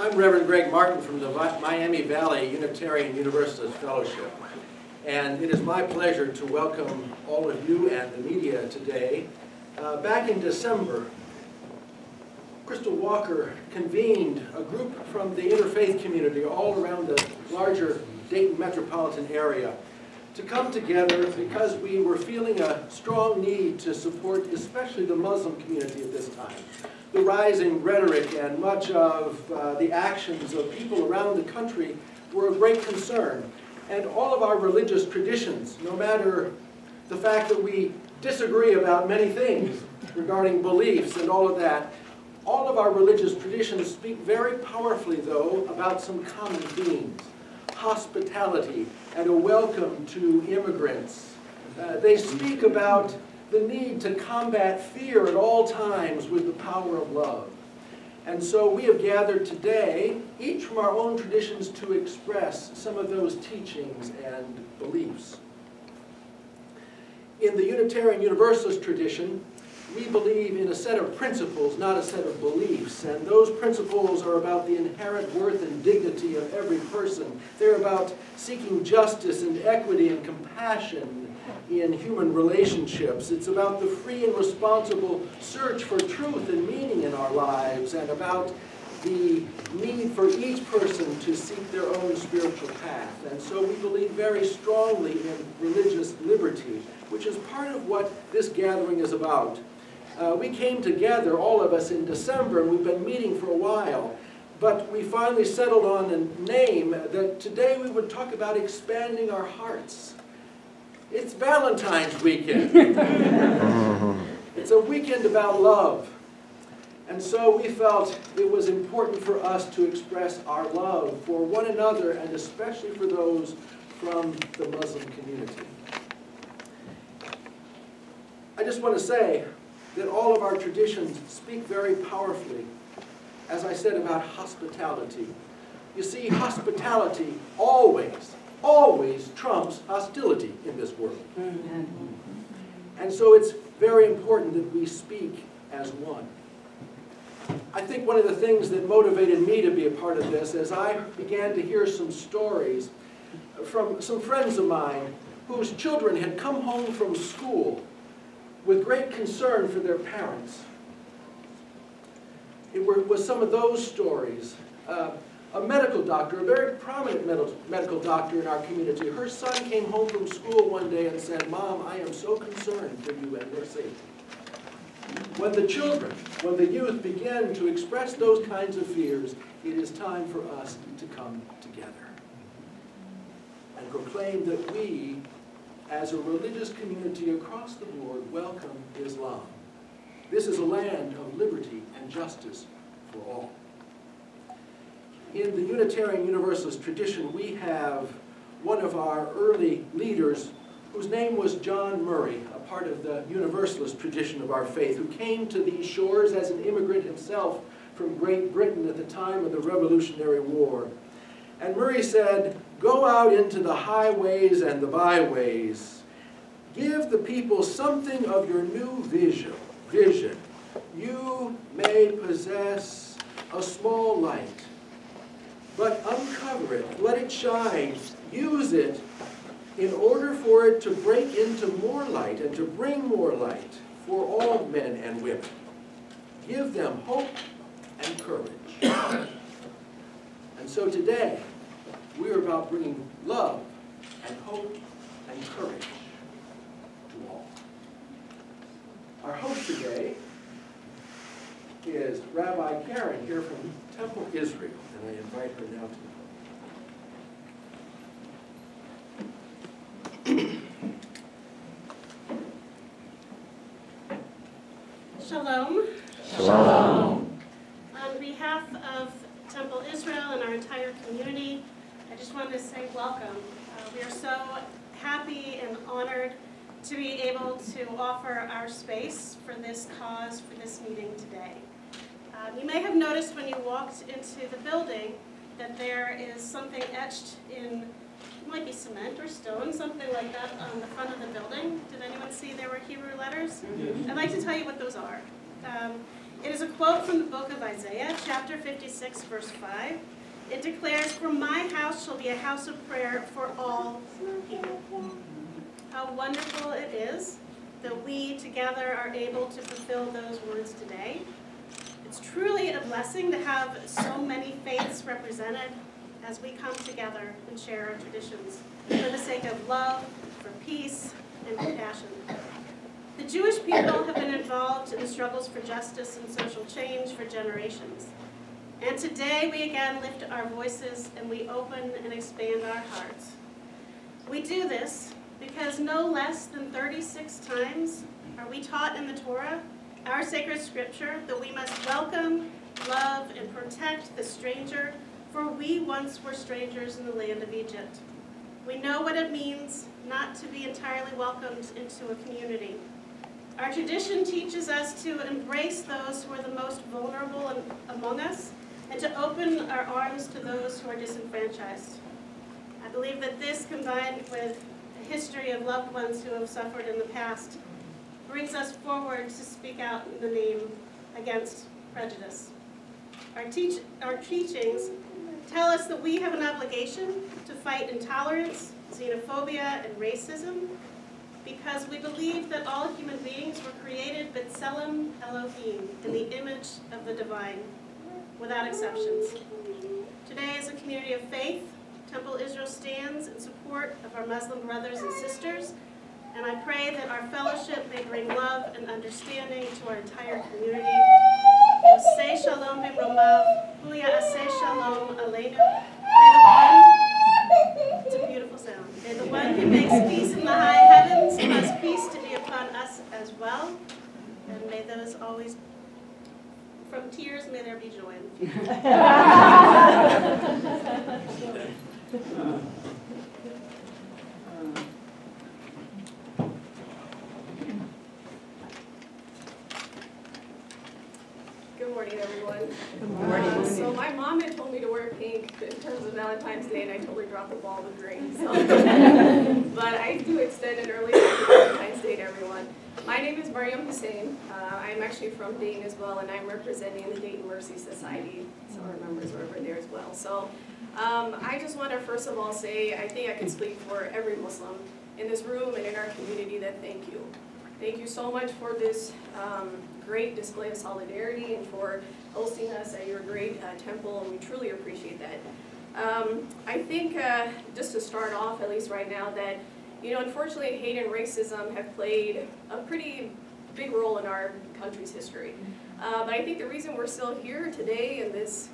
I'm Rev Greg Martin from the Miami Valley Unitarian Universalist Fellowship. And it is my pleasure to welcome all of you and the media today. Back in December, Crystal Walker convened a group from the interfaith community all around the larger Dayton Metropolitan area to come together because we were feeling a strong need to support especially the Muslim community at this time. The rising rhetoric and much of the actions of people around the country were of great concern. And all of our religious traditions, no matter the fact that we disagree about many things regarding beliefs and all of that, all of our religious traditions speak very powerfully, though, about some common themes. Hospitality and a welcome to immigrants. They speak about the need to combat fear at all times with the power of love. And so we have gathered today, each from our own traditions, to express some of those teachings and beliefs. In the Unitarian Universalist tradition, we believe in a set of principles, not a set of beliefs. And those principles are about the inherent worth and dignity of every person. They're about seeking justice and equity and compassion in human relationships. It's about the free and responsible search for truth and meaning in our lives, and about the need for each person to seek their own spiritual path. And so we believe very strongly in religious liberty, which is part of what this gathering is about. We came together, all of us, in December, and we've been meeting for a while. But we finally settled on a name that today we would talk about expanding our hearts. It's Valentine's weekend. It's a weekend about love. And so we felt it was important for us to express our love for one another, and especially for those from the Muslim community. I just want to say that all of our traditions speak very powerfully, as I said, about hospitality. You see, hospitality always trumps hostility in this world. And so it's very important that we speak as one. I think one of the things that motivated me to be a part of this is I began to hear some stories from some friends of mine whose children had come home from school with great concern for their parents. It was some of those stories. A medical doctor, a very prominent medical doctor in our community, her son came home from school one day and said, "Mom, I am so concerned for you and your safety." When the youth begin to express those kinds of fears, it is time for us to come together and proclaim that we, as a religious community across the board, welcome Islam. This is a land of liberty and justice for all. In the Unitarian Universalist tradition, we have one of our early leaders whose name was John Murray, a part of the Universalist tradition of our faith, who came to these shores as an immigrant himself from Great Britain at the time of the Revolutionary War. And Murray said, "Go out into the highways and the byways. Give the people something of your new vision. You may possess a small light, but uncover it, let it shine, use it in order for it to break into more light and to bring more light for all men and women. Give them hope and courage." And so today, we're about bringing love and hope and courage to all. Our host today is Rabbi Karen here from Temple, Israel, and I invite her now to the podium. Shalom. Shalom. On behalf of Temple Israel and our entire community, I just wanted to say welcome. We are so happy and honored to be able to offer our space for this cause, for this meeting today. You may have noticed when you walked into the building that there is something etched in, it might be cement or stone, something like that on the front of the building. Did anyone see there were Hebrew letters? I'd like to tell you what those are. It is a quote from the book of Isaiah, chapter 56, verse 5. It declares, "For my house shall be a house of prayer for all people." How wonderful it is that we together are able to fulfill those words today. It's truly a blessing to have so many faiths represented as we come together and share our traditions for the sake of love, for peace, and compassion. The Jewish people have been involved in the struggles for justice and social change for generations. And today we again lift our voices and we open and expand our hearts. We do this because no less than 36 times are we taught in the Torah, our sacred scripture, that we must welcome, love, and protect the stranger, for we once were strangers in the land of Egypt. We know what it means not to be entirely welcomed into a community. Our tradition teaches us to embrace those who are the most vulnerable among us and to open our arms to those who are disenfranchised. I believe that this, combined with a history of loved ones who have suffered in the past, brings us forward to speak out in the name against prejudice. Our teachings tell us that we have an obligation to fight intolerance, xenophobia, and racism, because we believe that all human beings were created b'tselem Elohim, in the image of the divine, without exceptions. Today, as a community of faith, Temple Israel stands in support of our Muslim brothers and sisters, and I pray that our fellowship may bring love and understanding to our entire community. Aseh shalom b'mromav, huya aseh shalom aleinu. May the one, it's a beautiful sound. May the one who makes peace in the high heavens cause peace to be upon us as well, and may those always, from tears, may there be joy in the future. Good morning, everyone. Good morning. So my mom had told me to wear pink in terms of Valentine's Day, and I totally dropped the ball with green. So. But I do extend an early Valentine's Day to everyone. My name is Miriam. I'm actually from Dayton as well, and I'm representing the Dayton Mercy Society. So our members are over there as well. So I just want to first of all say, I think I can speak for every Muslim in this room and in our community, that thank you. Thank you so much for this great display of solidarity and for hosting us at your great temple, and we truly appreciate that. I think just to start off, at least right now, that unfortunately hate and racism have played a pretty big role in our country's history. But I think the reason we're still here today in this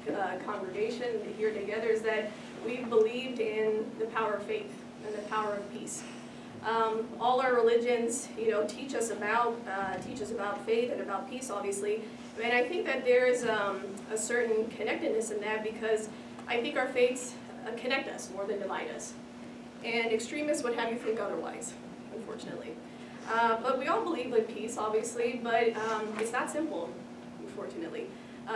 congregation, here together, is that we've believed in the power of faith and the power of peace. All our religions, teach us about faith and about peace, obviously. And I think that there is a certain connectedness in that, because I think our faiths connect us more than divide us. And extremists would have you think otherwise, unfortunately. But we all believe in peace, obviously, but it's not simple, unfortunately.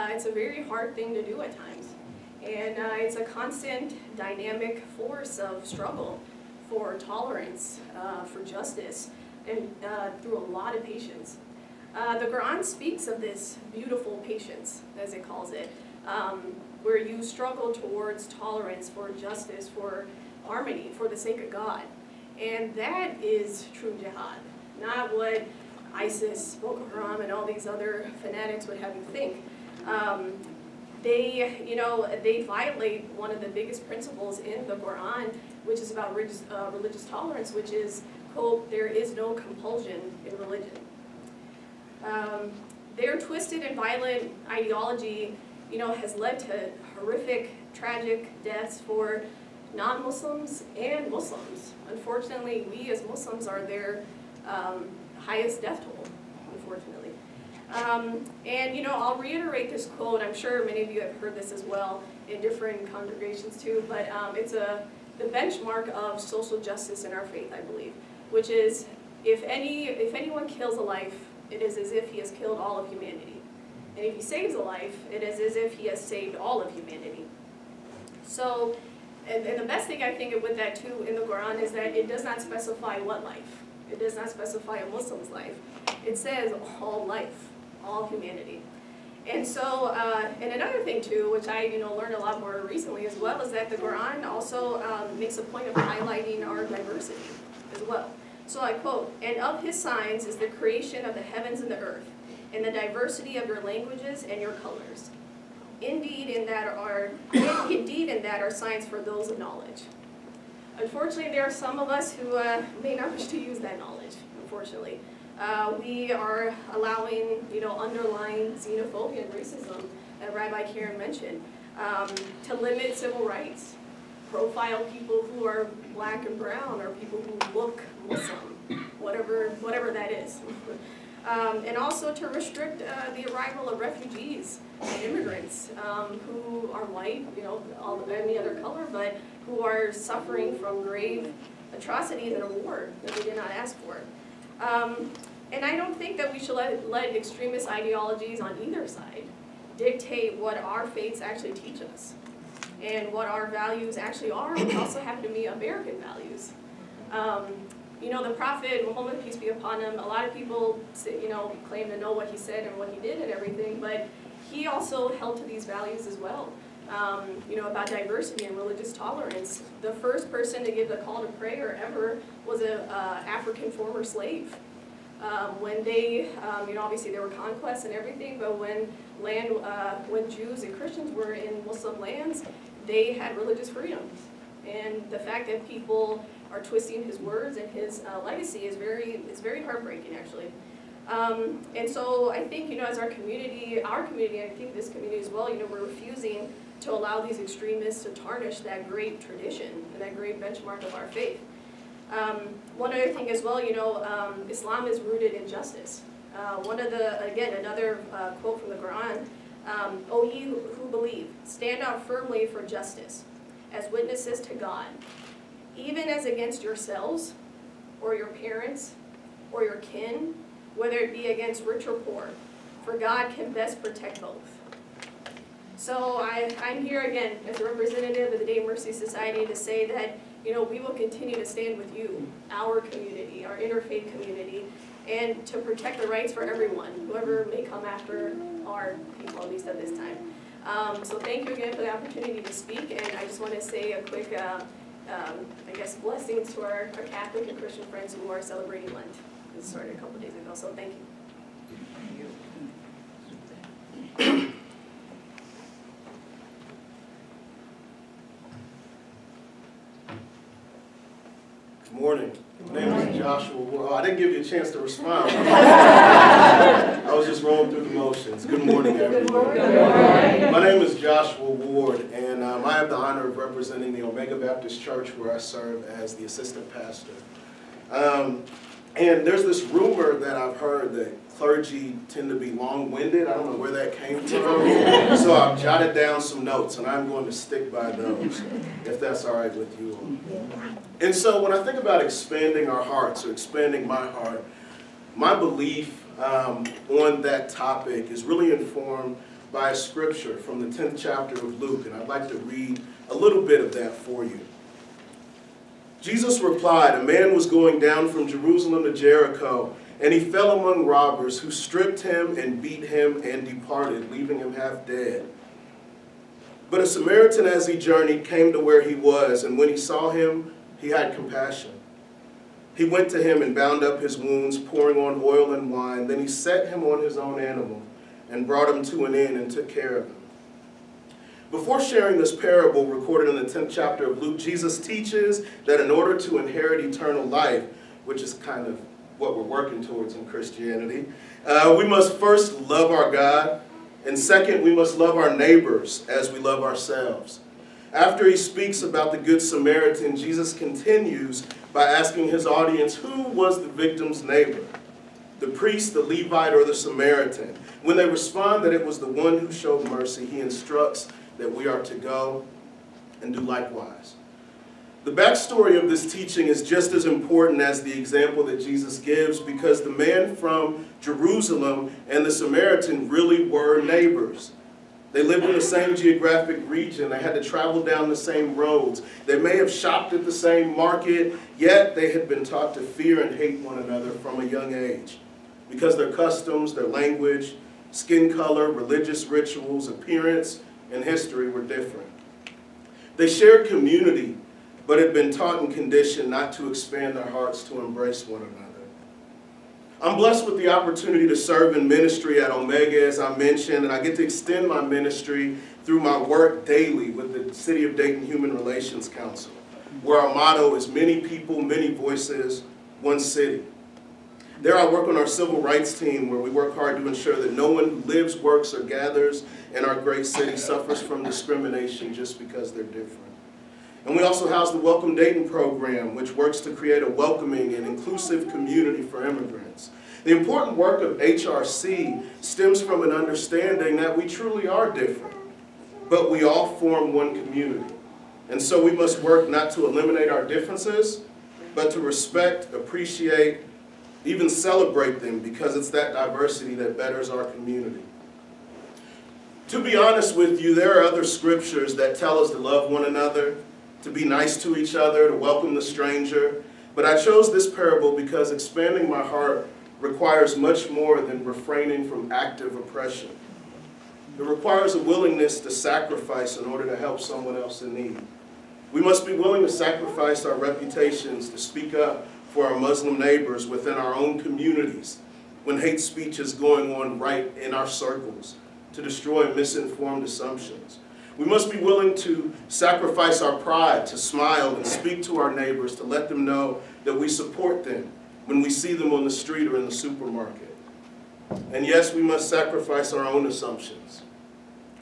It's a very hard thing to do at times. And it's a constant dynamic force of struggle for tolerance, for justice, and through a lot of patience. The Quran speaks of this beautiful patience, as it calls it, where you struggle towards tolerance, for justice, for harmony, for the sake of God. And that is true jihad, not what ISIS, Boko Haram, and all these other fanatics would have you think. They violate one of the biggest principles in the Quran, which is about religious tolerance, which is, quote, "there is no compulsion in religion." Their twisted and violent ideology, has led to horrific, tragic deaths for non-Muslims and Muslims. Unfortunately, we as Muslims are their highest death toll, unfortunately. And I'll reiterate this quote. I'm sure many of you have heard this as well in different congregations too, but it's the benchmark of social justice in our faith, I believe, which is if anyone kills a life, it is as if he has killed all of humanity. And if he saves a life, it is as if he has saved all of humanity. So, and the best thing I think with that too in the Quran is that it does not specify what life. It does not specify a Muslim's life. It says all life, all humanity. And so, and another thing too, which I learned a lot more recently as well, is that the Quran also makes a point of highlighting our diversity as well. So I quote, "And of his signs is the creation of the heavens and the earth, and the diversity of your languages and your colors. Indeed in that are signs for those of knowledge." Unfortunately, there are some of us who may not wish to use that knowledge, unfortunately. We are allowing, underlying xenophobia and racism, that Rabbi Karen mentioned, to limit civil rights, profile people who are black and brown, or people who look Muslim, whatever that is. And also to restrict the arrival of refugees and immigrants who are white, any other color, but who are suffering from grave atrocities in a war that they did not ask for. And I don't think that we should let extremist ideologies on either side dictate what our faiths actually teach us and what our values actually are, which also happen to be American values. The Prophet, Muhammad, peace be upon him, a lot of people claim to know what he said and what he did and everything, but he also held to these values as well. About diversity and religious tolerance. The first person to give the call to prayer ever was an African former slave. When they, obviously there were conquests and everything, but when Jews and Christians were in Muslim lands, they had religious freedoms. And the fact that people are twisting his words and his legacy is very heartbreaking, actually. And so I think, as our community, and I think this community as well, we're refusing to allow these extremists to tarnish that great tradition and that great benchmark of our faith. One other thing as well, Islam is rooted in justice. Another quote from the Quran, "O ye who believe, stand out firmly for justice, as witnesses to God, even as against yourselves, or your parents, or your kin, whether it be against rich or poor, for God can best protect both." So I'm here again as a representative of the Dayton Mercy Society to say that we will continue to stand with you, our community, our interfaith community, and to protect the rights for everyone, whoever may come after our people, at least at this time. So thank you again for the opportunity to speak, and I just want to say a quick, blessings to our Catholic and Christian friends who are celebrating Lent. This started a couple days ago, so thank you. Good morning. My name is Joshua Ward. I didn't give you a chance to respond. I was just rolling through the motions. Good morning, everyone. Good morning. My name is Joshua Ward, and I have the honor of representing the Omega Baptist Church, where I serve as the assistant pastor. And there's this rumor that I've heard that clergy tend to be long-winded. I don't know where that came from. So I've jotted down some notes, and I'm going to stick by those, if that's all right with you all. And so when I think about expanding our hearts, or expanding my heart, my belief on that topic is really informed by a scripture from the 10th chapter of Luke, and I'd like to read a little bit of that for you. Jesus replied, "A man was going down from Jerusalem to Jericho, and he fell among robbers, who stripped him and beat him and departed, leaving him half dead. But a Samaritan, as he journeyed, came to where he was, and when he saw him, he had compassion. He went to him and bound up his wounds, pouring on oil and wine. Then he set him on his own animal and brought him to an inn and took care of him." Before sharing this parable recorded in the 10th chapter of Luke, Jesus teaches that in order to inherit eternal life, which is kind of what we're working towards in Christianity, we must first love our God, and second, we must love our neighbors as we love ourselves. After he speaks about the Good Samaritan, Jesus continues by asking his audience, who was the victim's neighbor? The priest, the Levite, or the Samaritan? When they respond that it was the one who showed mercy, he instructs that we are to go and do likewise. The backstory of this teaching is just as important as the example that Jesus gives, because the man from Jerusalem and the Samaritan really were neighbors. They lived in the same geographic region. They had to travel down the same roads. They may have shopped at the same market, yet they had been taught to fear and hate one another from a young age, because their customs, their language, Skin color, religious rituals, appearance, and history were different. They shared community, but had been taught and conditioned not to expand their hearts to embrace one another. I'm blessed with the opportunity to serve in ministry at Omega, as I mentioned, and I get to extend my ministry through my work daily with the City of Dayton Human Relations Council, where our motto is many people, many voices, one city. There I work on our civil rights team, where we work hard to ensure that no one who lives, works, or gathers in our great city suffers from discrimination just because they're different. And we also house the Welcome Dayton program, which works to create a welcoming and inclusive community for immigrants. The important work of HRC stems from an understanding that we truly are different, but we all form one community. And so we must work not to eliminate our differences, but to respect, appreciate, even celebrate them, because it's that diversity that betters our community. To be honest with you, there are other scriptures that tell us to love one another, to be nice to each other, to welcome the stranger. But I chose this parable because expanding my heart requires much more than refraining from active oppression. It requires a willingness to sacrifice in order to help someone else in need. We must be willing to sacrifice our reputations to speak up for our Muslim neighbors within our own communities when hate speech is going on right in our circles, to destroy misinformed assumptions. We must be willing to sacrifice our pride, to smile and speak to our neighbors, to let them know that we support them when we see them on the street or in the supermarket. And yes, we must sacrifice our own assumptions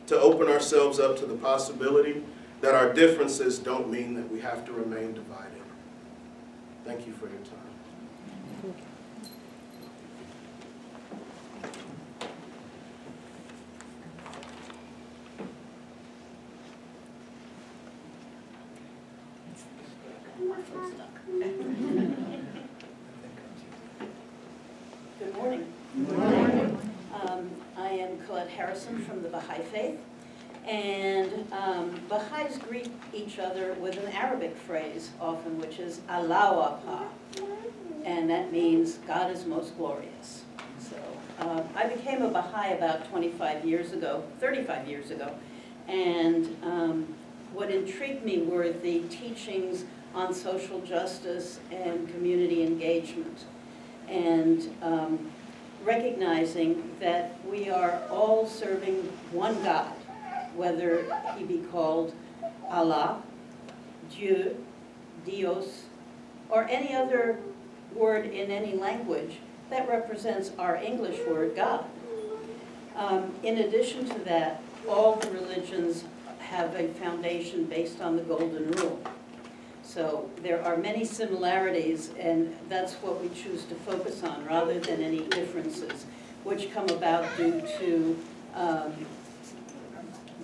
to open ourselves up to the possibility that our differences don't mean that we have to remain divided. Thank you for your time. Good morning. Good morning. I am Colette Harrison from the Baha'i Faith, and Baha'is greet each other with an Arabic phrase often, which is Allahu Akbar, and that means God is most glorious. So I became a Baha'i about 35 years ago, and what intrigued me were the teachings on social justice and community engagement, and recognizing that we are all serving one God, whether he be called Allah, Dieu, Dios, or any other word in any language that represents our English word God. In addition to that, all the religions have a foundation based on the Golden Rule. So there are many similarities, and that's what we choose to focus on rather than any differences, which come about due to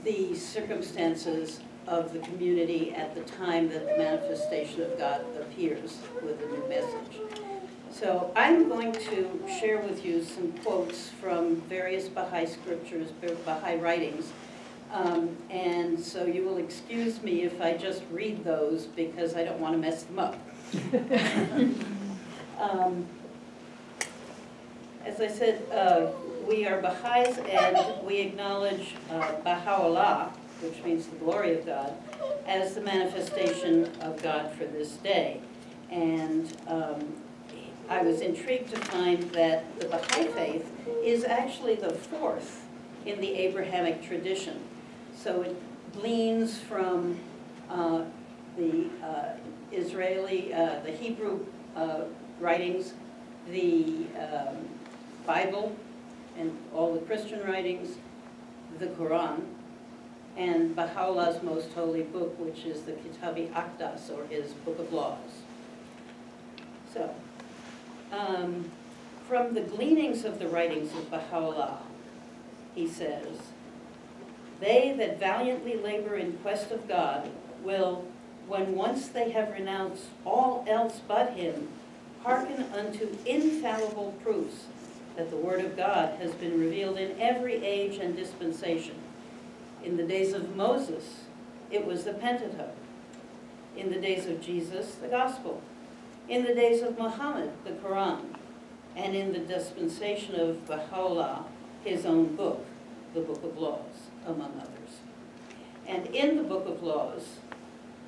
the circumstances of the community at the time that the manifestation of God appears with a new message. So I'm going to share with you some quotes from various Baha'i scriptures, Baha'i writings, and so you will excuse me if I just read those because I don't want to mess them up. As I said, we are Baha'is, and we acknowledge Baha'u'llah, which means the glory of God, as the manifestation of God for this day. And I was intrigued to find that the Baha'i faith is actually the fourth in the Abrahamic tradition. So it gleans from the Israeli, the Hebrew writings, the Bible, and all the Christian writings, the Quran, and Baha'u'llah's most holy book, which is the Kitab-i-Aqdas, or his Book of Laws. So, from the gleanings of the writings of Baha'u'llah, he says, "They that valiantly labor in quest of God will, when once they have renounced all else but him, hearken unto infallible proofs that the word of God has been revealed in every age and dispensation. In the days of Moses, it was the Pentateuch. In the days of Jesus, the Gospel. In the days of Muhammad, the Quran. And in the dispensation of Baha'u'llah, his own book, the Book of Laws, among others. And in the Book of Laws,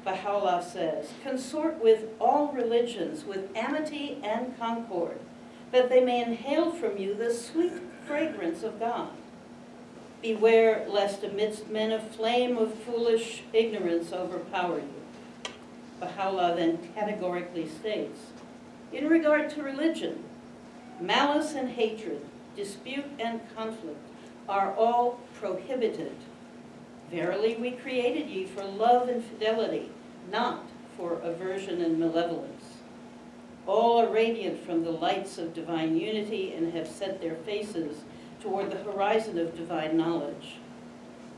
Baha'u'llah says, consort with all religions with amity and concord, that they may inhale from you the sweet fragrance of God. Beware lest amidst men a flame of foolish ignorance overpower you. Baha'u'llah then categorically states, in regard to religion, malice and hatred, dispute and conflict are all prohibited. Verily we created ye for love and fidelity, not for aversion and malevolence. All are radiant from the lights of divine unity and have set their faces toward the horizon of divine knowledge.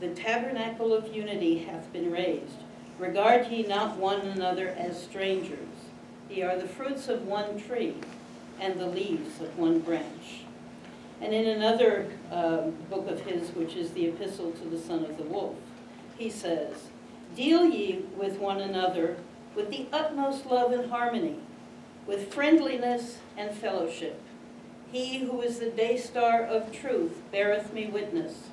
The tabernacle of unity hath been raised. Regard ye not one another as strangers. Ye are the fruits of one tree, and the leaves of one branch. And in another book of his, which is the Epistle to the Son of the Wolf, he says, deal ye with one another with the utmost love and harmony, with friendliness and fellowship. He who is the day star of truth beareth me witness.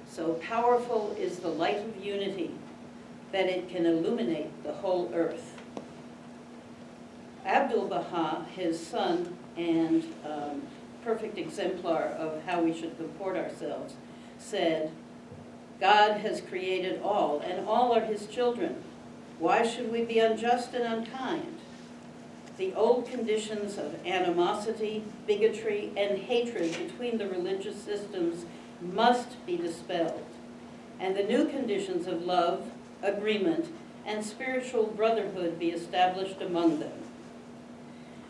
So powerful is the light of unity that it can illuminate the whole earth. Abdu'l-Baha, his son and perfect exemplar of how we should comport ourselves, said, God has created all, and all are his children. Why should we be unjust and unkind? The old conditions of animosity, bigotry, and hatred between the religious systems must be dispelled, and the new conditions of love, agreement, and spiritual brotherhood be established among them.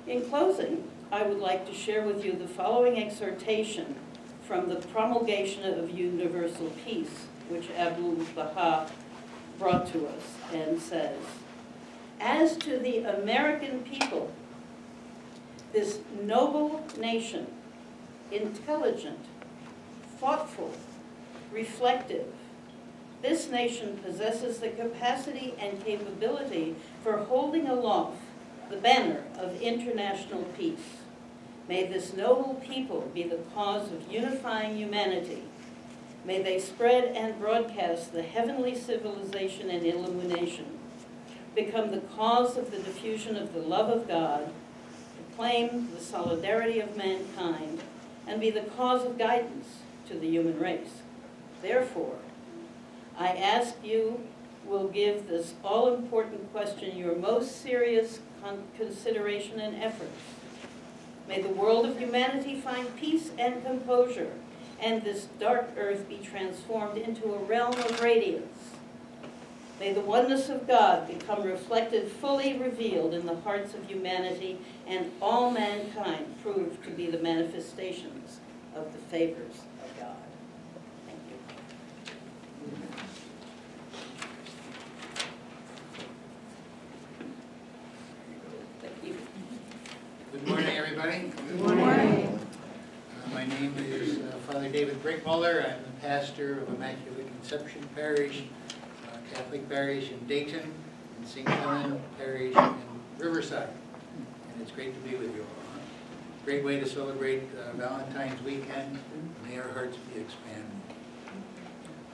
In closing, I would like to share with you the following exhortation from the Promulgation of Universal Peace, which Abdu'l-Baha brought to us, and says, as to the American people, this noble nation, intelligent, thoughtful, reflective, this nation possesses the capacity and capability for holding aloft the banner of international peace. May this noble people be the cause of unifying humanity. May they spread and broadcast the heavenly civilization and illumination, become the cause of the diffusion of the love of God, proclaim the solidarity of mankind, and be the cause of guidance to the human race. Therefore, I ask you will give this all-important question your most serious consideration and efforts. May the world of humanity find peace and composure, and this dark earth be transformed into a realm of radiance. May the oneness of God become reflected, fully revealed in the hearts of humanity, and all mankind prove to be the manifestations of the favors of God. Thank you. Thank you. Good morning, everybody. Good morning. My name is Father David Brickmuller. I'm the pastor of Immaculate Conception Parish, Catholic Parish in Dayton, and St. Helen Parish in Riverside. And it's great to be with you all. Great way to celebrate Valentine's weekend. May our hearts be expanded.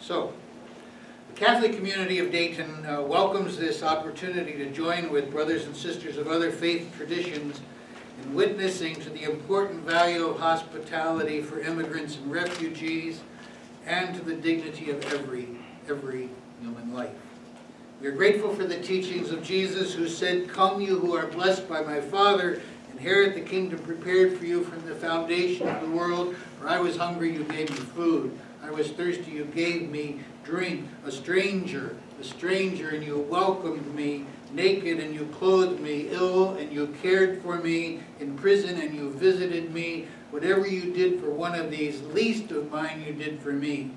So, the Catholic community of Dayton welcomes this opportunity to join with brothers and sisters of other faith traditions in witnessing to the important value of hospitality for immigrants and refugees, and to the dignity of every human life. We are grateful for the teachings of Jesus, who said, "Come you who are blessed by my Father, inherit the kingdom prepared for you from the foundation of the world. For I was hungry, you gave me food. I was thirsty, you gave me drink. A stranger, and you welcomed me. Naked, and you clothed me. Ill, and you cared for me. In prison, and you visited me. Whatever you did for one of these least of mine, you did for me."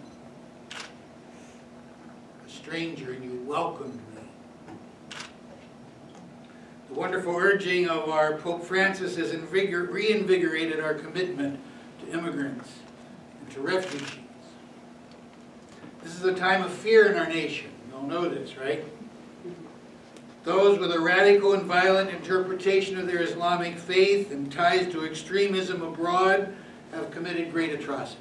A stranger, and you welcomed me. The wonderful urging of our Pope Francis has reinvigorated our commitment to immigrants and to refugees. This is a time of fear in our nation. You all know this, right? Those with a radical and violent interpretation of their Islamic faith and ties to extremism abroad have committed great atrocities.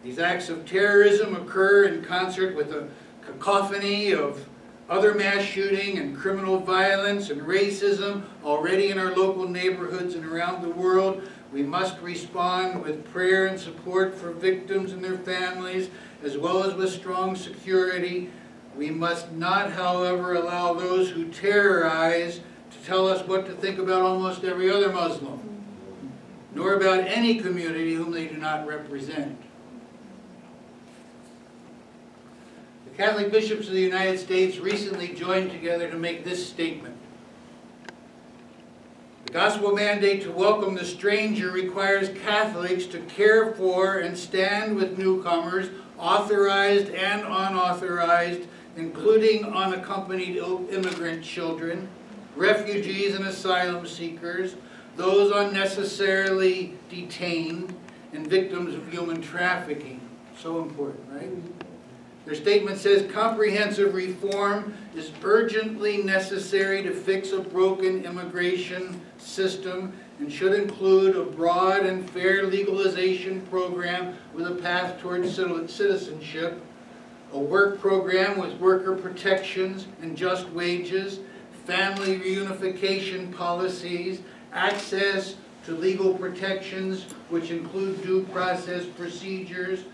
These acts of terrorism occur in concert with a cacophony of other mass shooting and criminal violence and racism already in our local neighborhoods and around the world. We must respond with prayer and support for victims and their families, as well as with strong security. We must not, however, allow those who terrorize to tell us what to think about almost every other Muslim, nor about any community whom they do not represent. The Catholic bishops of the United States recently joined together to make this statement. The gospel mandate to welcome the stranger requires Catholics to care for and stand with newcomers, authorized and unauthorized, including unaccompanied immigrant children, refugees and asylum seekers, those unnecessarily detained, and victims of human trafficking. So important, right? Their statement says, comprehensive reform is urgently necessary to fix a broken immigration system and should include a broad and fair legalization program with a path towards citizenship, a work program with worker protections and just wages, family reunification policies, access to legal protections which include due process procedures,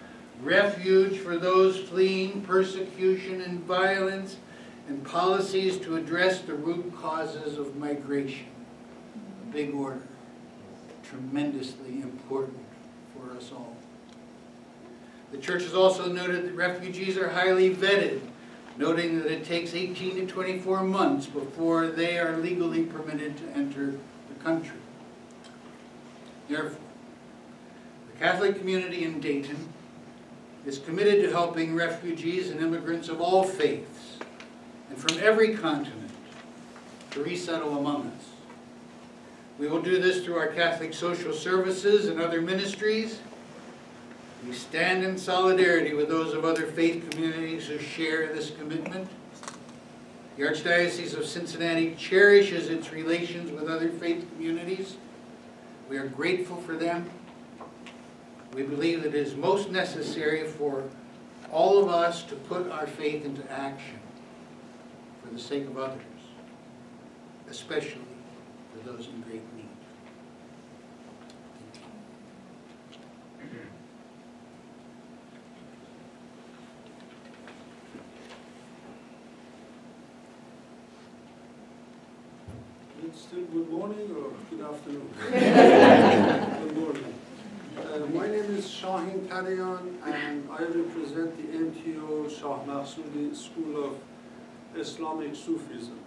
refuge for those fleeing persecution and violence, and policies to address the root causes of migration. A big order, tremendously important for us all. The Church has also noted that refugees are highly vetted, noting that it takes 18 to 24 months before they are legally permitted to enter the country. Therefore, the Catholic community in Dayton is committed to helping refugees and immigrants of all faiths and from every continent to resettle among us. We will do this through our Catholic social services and other ministries. We stand in solidarity with those of other faith communities who share this commitment. The Archdiocese of Cincinnati cherishes its relations with other faith communities. We are grateful for them. We believe that it is most necessary for all of us to put our faith into action for the sake of others, especially for those in great need. It's still good morning or good afternoon? Good morning. My name is Shahin Tadayan and I represent the MTO Shah Mahsudi School of Islamic Sufism.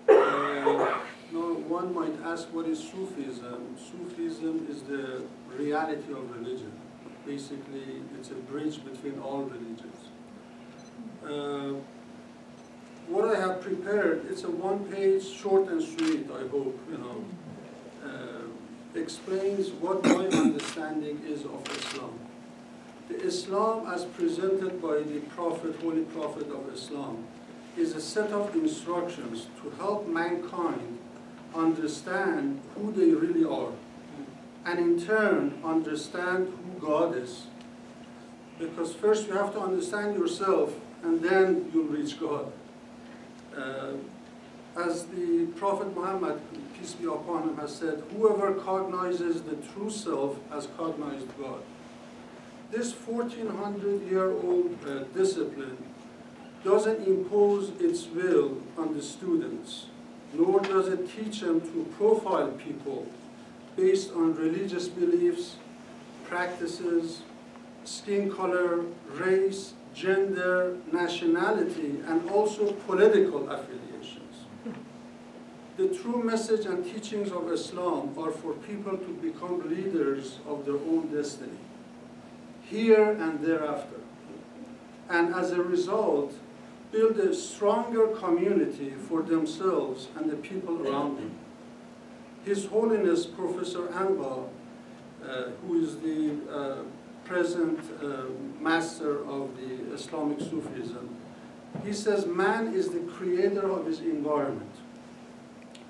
Now one might ask, what is Sufism? Sufism is the reality of religion. Basically, it's a bridge between all religions. What I have prepared, it's a one-page, short and sweet, I hope, explains what my understanding is of Islam. The Islam as presented by the Prophet, Holy Prophet of Islam, is a set of instructions to help mankind understand who they really are, and in turn understand who God is. Because first you have to understand yourself, and then you'll reach God. As the Prophet Muhammad, peace be upon him, has said, whoever cognizes the true self has cognized God. This 1400-year-old discipline doesn't impose its will on the students, nor does it teach them to profile people based on religious beliefs, practices, skin color, race, gender, nationality, and also political affiliations. The true message and teachings of Islam are for people to become leaders of their own destiny, here and thereafter, and as a result, build a stronger community for themselves and the people around them. His Holiness Professor Anwar, who is the present master of the Islamic Sufism, he says man is the creator of his environment.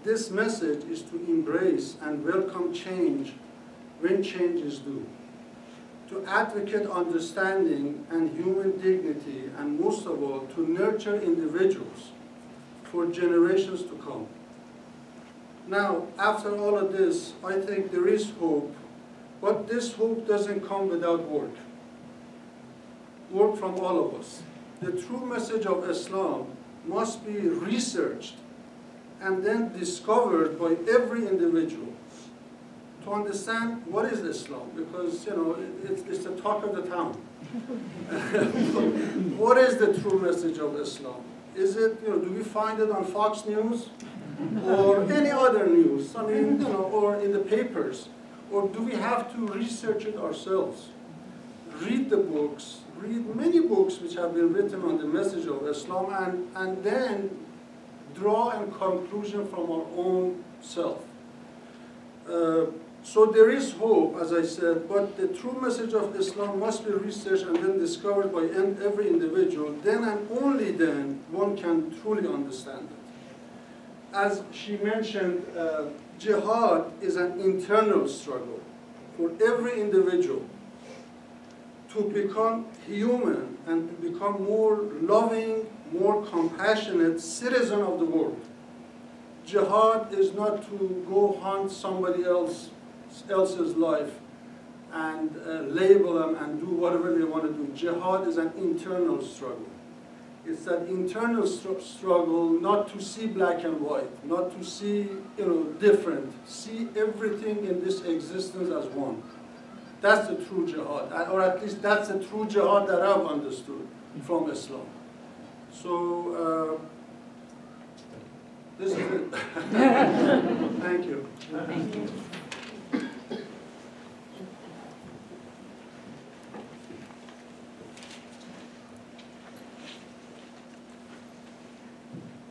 This message is to embrace and welcome change when change is due, to to advocate understanding and human dignity, and most of all, to nurture individuals for generations to come. Now, after all of this, I think there is hope, but this hope doesn't come without work. Work from all of us. The true message of Islam must be researched and then discovered by every individual to understand what is Islam, because it's the talk of the town. What is the true message of Islam? Is it, do we find it on Fox News or any other news? I mean, or in the papers, or do we have to research it ourselves? Read the books, read many books which have been written on the message of Islam, and then draw a conclusion from our own self. So there is hope, as I said, but the true message of Islam must be researched and then discovered by every individual. Then and only then one can truly understand it. As she mentioned, jihad is an internal struggle for every individual to become human and to become more loving, more compassionate citizen of the world. Jihad is not to go hunt somebody else's life and label them and do whatever they want to do. Jihad is an internal struggle. It's that internal struggle not to see black and white, not to see different, see everything in this existence as one. That's the true jihad, or at least that's the true jihad that I've understood from Islam. So this is it. Thank you. Thank you.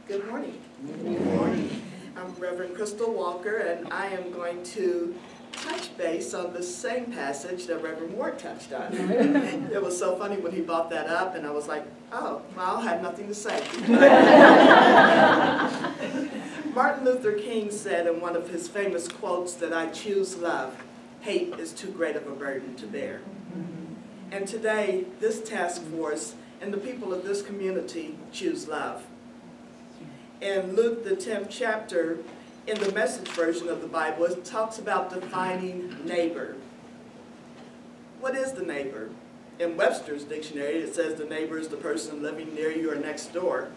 Good morning. Good morning. I'm Reverend Crystal Walker, and I am going to touch base on the same passage that Reverend Ward touched on. It was so funny when he brought that up, and I was like, oh, well, I have nothing to say. Martin Luther King said in one of his famous quotes that I choose love. Hate is too great of a burden to bear. And today, this task force and the people of this community choose love. In Luke, the 10th chapter, in the Message version of the Bible, it talks about defining neighbor. What is the neighbor? In Webster's dictionary, it says the neighbor is the person living near you or next door.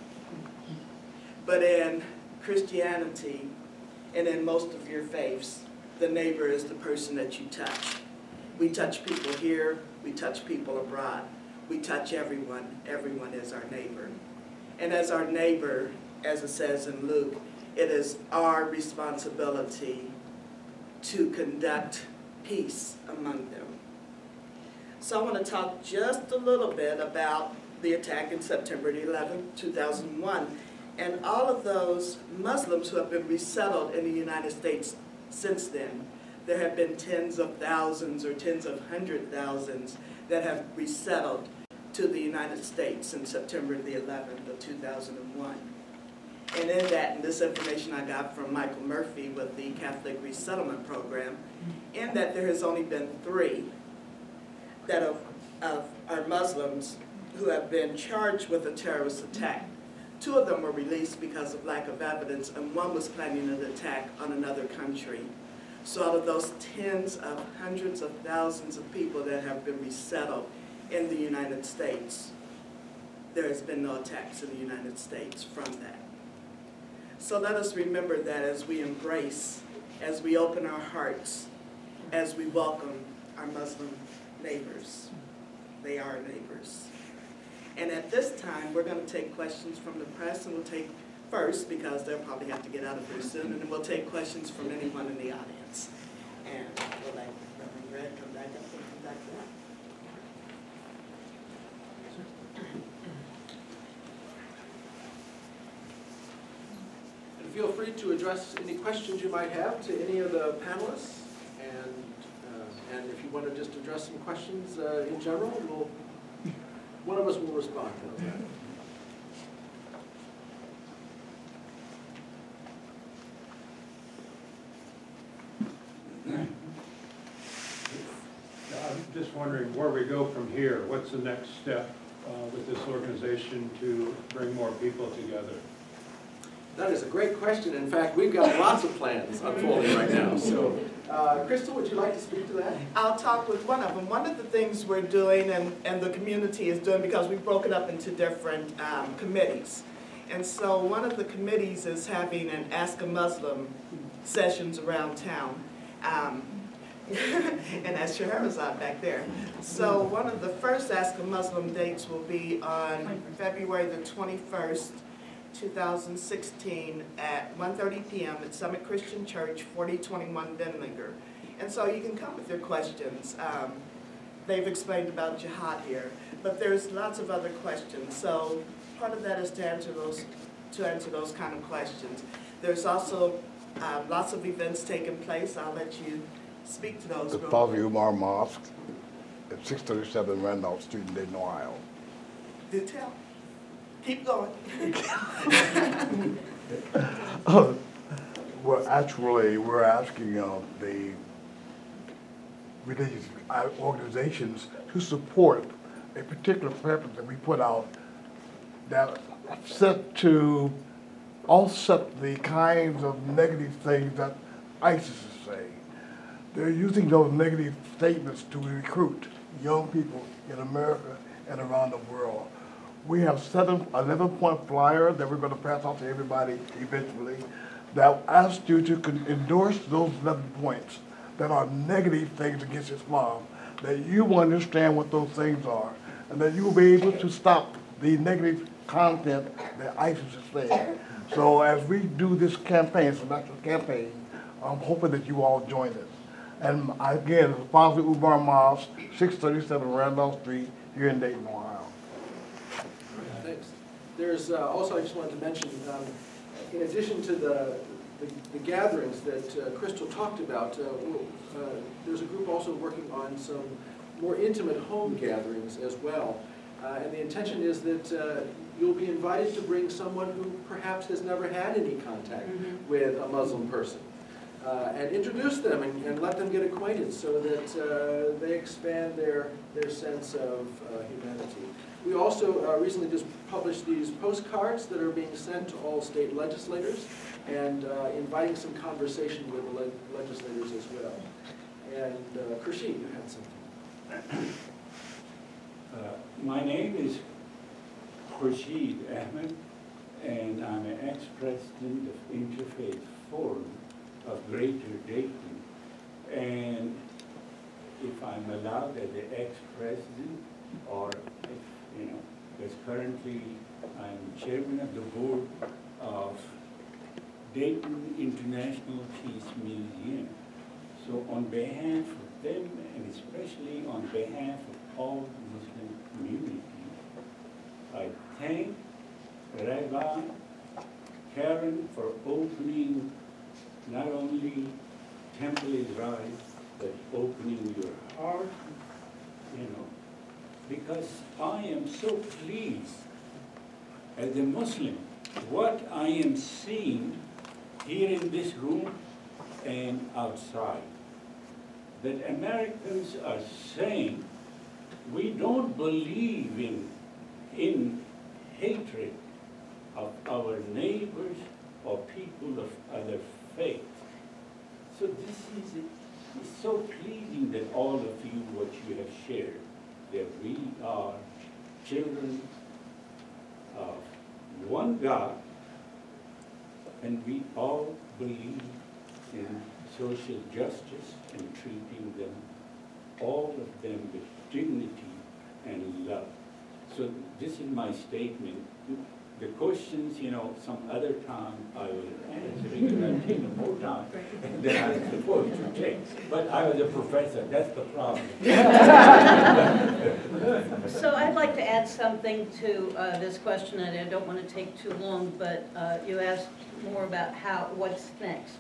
But in Christianity, and in most of your faiths, the neighbor is the person that you touch. We touch people here, we touch people abroad. We touch everyone. Everyone is our neighbor. And as our neighbor, as it says in Luke, it is our responsibility to conduct peace among them. So I want to talk just a little bit about the attack in September 11, 2001, and all of those Muslims who have been resettled in the United States since then. There have been tens of thousands or tens of hundred thousands that have resettled to the United States in September the 11th of 2001. And in that, and this information I got from Michael Murphy with the Catholic Resettlement Program, in that there has only been 3 that are Muslims who have been charged with a terrorist attack. 2 of them were released because of lack of evidence, and 1 was planning an attack on another country. So out of those tens of hundreds of thousands of people that have been resettled in the United States, there has been no attacks in the United States from that. So let us remember that as we embrace, as we open our hearts, as we welcome our Muslim neighbors. They are neighbors. And at this time, we're going to take questions from the press, and we'll take first, because they'll probably have to get out of here soon, and then we'll take questions from anyone in the audience. And we'll let Reverend Greg come back up and come back down. And feel free to address any questions you might have to any of the panelists. And if you want to just address some questions in general, one of us will respond to that. I just wondering where we go from here. What's the next step with this organization to bring more people together? That is a great question. In fact, we've got lots of plans unfolding right now. So, Crystal, would you like to speak to that? I'll talk with one of them. One of the things we're doing and the community is doing, because we've broken up into different committees. And so one of the committees is having an Ask a Muslim sessions around town. And that's Scheherazade back there. So one of the first Ask a Muslim dates will be on February the 21st, 2016 at 1:30 p.m. at Summit Christian Church, 4021 Denlinger. And so you can come with your questions. They've explained about jihad here, but there's lots of other questions. So part of that is to answer those kind of questions. There's also lots of events taking place. I'll let you speak to those. The Father Umar Mosque at 637 Randolph Street in Dayton, Ohio. Do tell. Keep going. Well, actually, we're asking the religious organizations to support a particular purpose that we put out that set to offset the kinds of negative things that ISIS is saying. They're using those negative statements to recruit young people in America and around the world. We have 11-point flyer that we're going to pass out to everybody eventually that asks you to endorse those 11 points that are negative things against Islam, that you will understand what those things are, and that you will be able to stop the negative content that ISIS is saying. So as we do this campaign, it's a national campaign, I'm hoping that you all join us. And again, it's Father Umar Mosque, 637 Randolph Street, here in Dayton, Ohio. Thanks. There's also, I just wanted to mention, in addition to the gatherings that Crystal talked about, there's a group also working on some more intimate home gatherings as well. And the intention is that you'll be invited to bring someone who perhaps has never had any contact with a Muslim person. And introduce them and let them get acquainted so that they expand their sense of humanity. We also recently just published these postcards that are being sent to all state legislators and inviting some conversation with the legislators as well. And Khurshid, you had something. My name is Khurshid Ahmed, and I'm an ex-president of Interfaith Forum of Greater Dayton. And if I'm allowed as an ex-president, or if, you know, because currently I'm chairman of the board of Dayton International Peace Museum. So on behalf of them, and especially on behalf of all the Muslim community, I thank Rabbi Karen for opening not only Temple Israel, but opening your heart, you know, because I am so pleased as a Muslim, what I am seeing here in this room and outside, that Americans are saying we don't believe in hatred of our neighbors or people of other faith. So this is it's so pleasing that all of you, what you have shared, that we are children of one God, and we all believe in social justice and treating them, all of them, with dignity and love. So this is my statement. The questions, you know, some other time I will answer because I've taken more time than I was supposed to take. But I was a professor, that's the problem. So I'd like to add something to this question, and I don't want to take too long, but you asked more about what's next.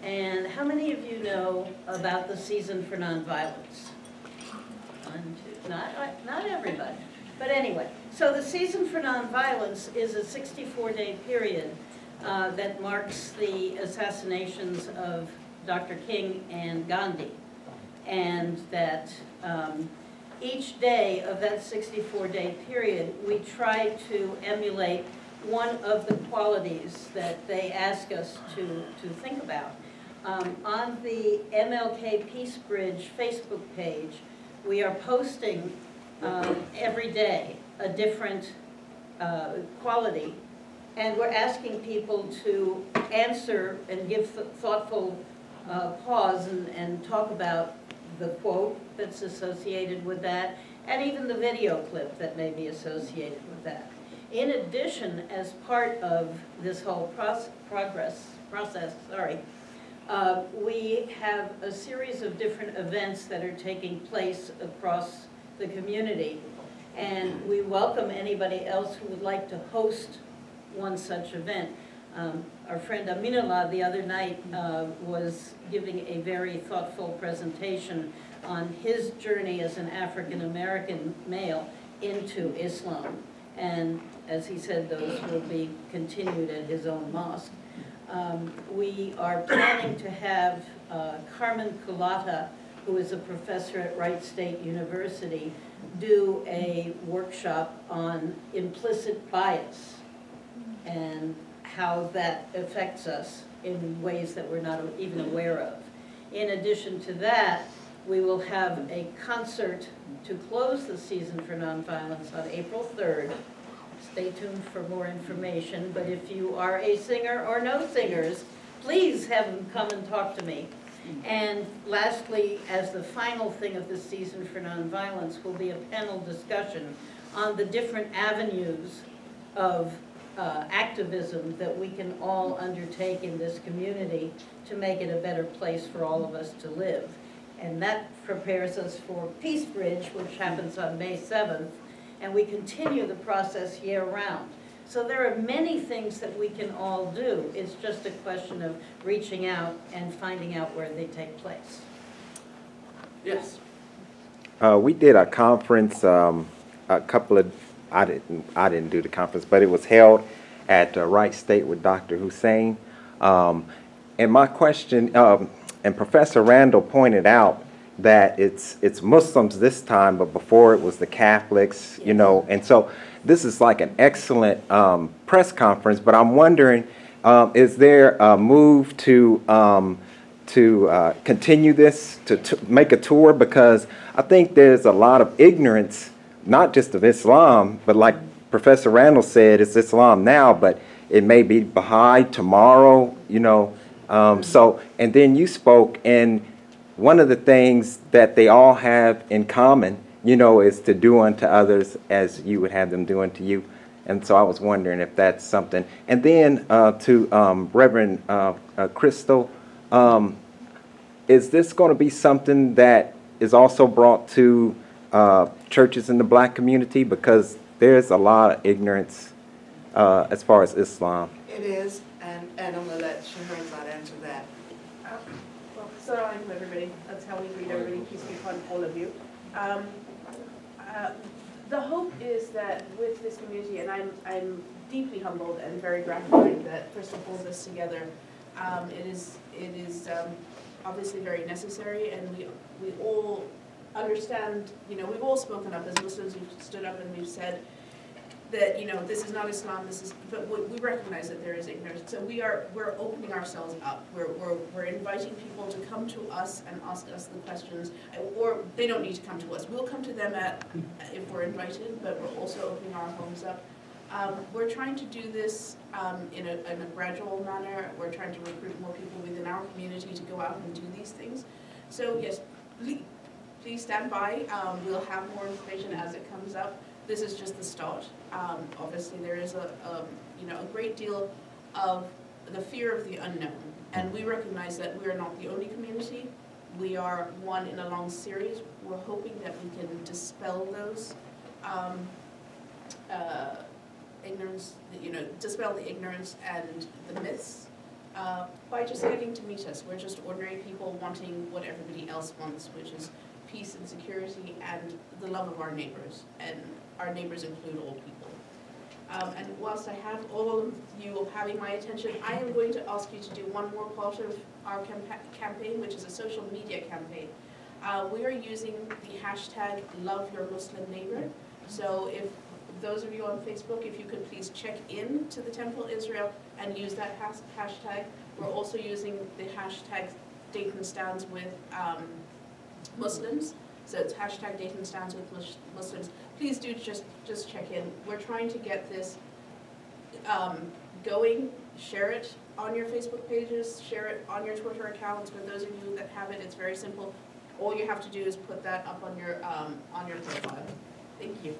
And how many of you know about the Season for NonViolence? One, two, not everybody. But anyway, so the Season for NonViolence is a 64-day period that marks the assassinations of Dr. King and Gandhi, and that each day of that 64-day period, we try to emulate one of the qualities that they ask us to think about. On the MLK Peace Bridge Facebook page, we are posting every day a different quality, and we're asking people to answer and give thoughtful pause and talk about the quote that's associated with that, and even the video clip that may be associated with that. In addition, as part of this whole process, we have a series of different events that are taking place across the community, and we welcome anybody else who would like to host one such event. Our friend Aminullah the other night was giving a very thoughtful presentation on his journey as an African-American male into Islam. And as he said, those will be continued at his own mosque. We are planning to have Carmen Culata, who is a professor at Wright State University, do a workshop on implicit bias and how that affects us in ways that we're not even aware of. In addition to that, we will have a concert to close the season for NonViolence on April 3rd. Stay tuned for more information, but if you are a singer or know singers, please have them come and talk to me. And lastly, as the final thing of this season for NonViolence, will be a panel discussion on the different avenues of activism that we can all undertake in this community to make it a better place for all of us to live. And that prepares us for Peace Bridge, which happens on May 7th, and we continue the process year-round. So there are many things that we can all do. It's just a question of reaching out and finding out where they take place. Yes. We did a conference, a couple of, I didn't do the conference, but it was held at Wright State with Dr. Hussein. And my question, and Professor Randall pointed out that it's Muslims this time, but before it was the Catholics, you know, and so this is like an excellent press conference, but I'm wondering, is there a move to continue this, to make a tour? Because I think there's a lot of ignorance, not just of Islam, but like Professor Randall said, it's Islam now, but it may be Baha'i tomorrow, you know. So, and then you spoke, and one of the things that they all have in common, you know, is to do unto others as you would have them do unto you. And so I was wondering if that's something. And then to Reverend Crystal, is this going to be something that is also brought to churches in the black community? Because there's a lot of ignorance as far as Islam. It is, and I'm going to let Shahrazad answer that. Well, Assalamu alaikum, everybody. That's how we greet everybody. Peace be upon all of you. The hope is that with this community, and I'm deeply humbled and very gratified that Crystal pulls this together. It is obviously very necessary, and we all understand. You know, we've all spoken up as Muslims. We've stood up and we've said that, you know, this is not Islam. This is, but we recognize that there is ignorance. So we're opening ourselves up. We're inviting people to come to us and ask us the questions, or they don't need to come to us. We'll come to them if we're invited, but we're also opening our homes up. We're trying to do this in a gradual manner. We're trying to recruit more people within our community to go out and do these things. So yes, please stand by. We'll have more information as it comes up. This is just the start. Obviously, there is a great deal of the fear of the unknown, and we recognize that we are not the only community. We are one in a long series. We're hoping that we can dispel those ignorance, dispel the ignorance and the myths by just getting to meet us. We're just ordinary people wanting what everybody else wants, which is peace and security and the love of our neighbors, and our neighbors include all people. And whilst I have all of you having my attention, I am going to ask you to do one more part of our campaign, which is a social media campaign. We are using the hashtag #LoveYourMuslimNeighbor. So if those of you on Facebook, if you could please check in to the Temple Israel and use that hashtag. We're also using the hashtag Dayton Stands with Muslims. So it's hashtag Dayton Stands with Muslims. Please do just check in. We're trying to get this going. Share it on your Facebook pages, share it on your Twitter accounts. For those of you that have it, it's very simple. All you have to do is put that up on your profile. Thank you.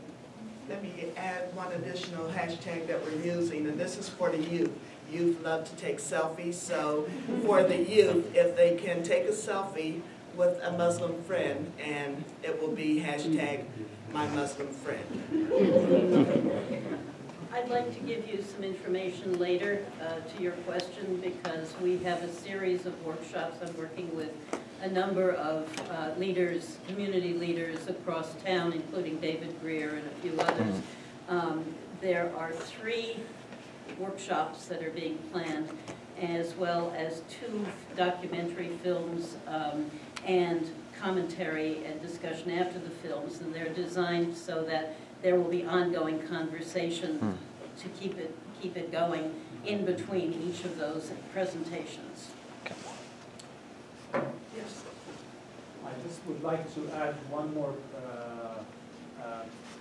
Let me add one additional hashtag that we're using, and this is for the youth. Youth love to take selfies, so for the youth, if they can take a selfie with a Muslim friend, and it will be hashtag my Muslim friend. I'd like to give you some information later to your question, because we have a series of workshops. I'm working with a number of leaders, community leaders across town, including David Greer and a few others. There are 3 workshops that are being planned, as well as 2 documentary films and commentary and discussion after the films, and they're designed so that there will be ongoing conversation to keep it going in between each of those presentations. Yes. I just would like to add one more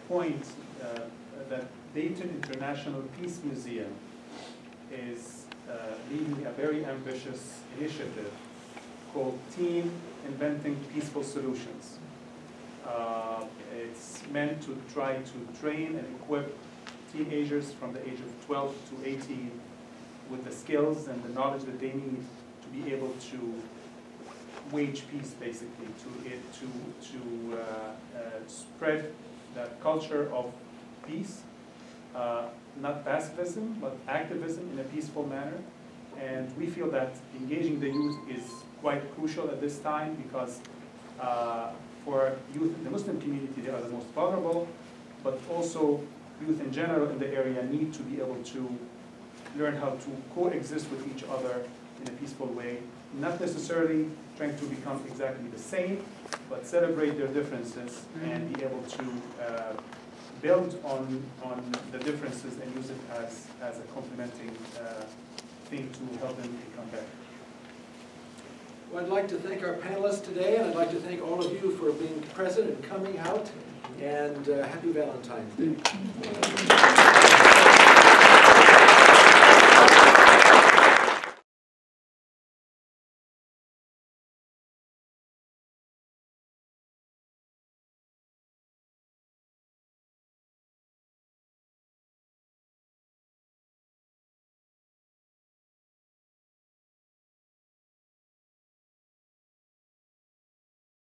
point, that Dayton International Peace Museum is leading a very ambitious initiative called Team Inventing Peaceful Solutions. It's meant to try to train and equip teenagers from the age of 12 to 18 with the skills and the knowledge that they need to be able to wage peace, basically, to spread that culture of peace, not pacifism, but activism in a peaceful manner. And we feel that engaging the youth is quite crucial at this time, because for youth in the Muslim community, they are the most vulnerable, but also youth in general in the area need to be able to learn how to coexist with each other in a peaceful way, not necessarily trying to become exactly the same, but celebrate their differences and be able to build on the differences and use it as a complementing thing to help them become better. Well, I'd like to thank our panelists today, and I'd like to thank all of you for being present and coming out, and happy Valentine's Day.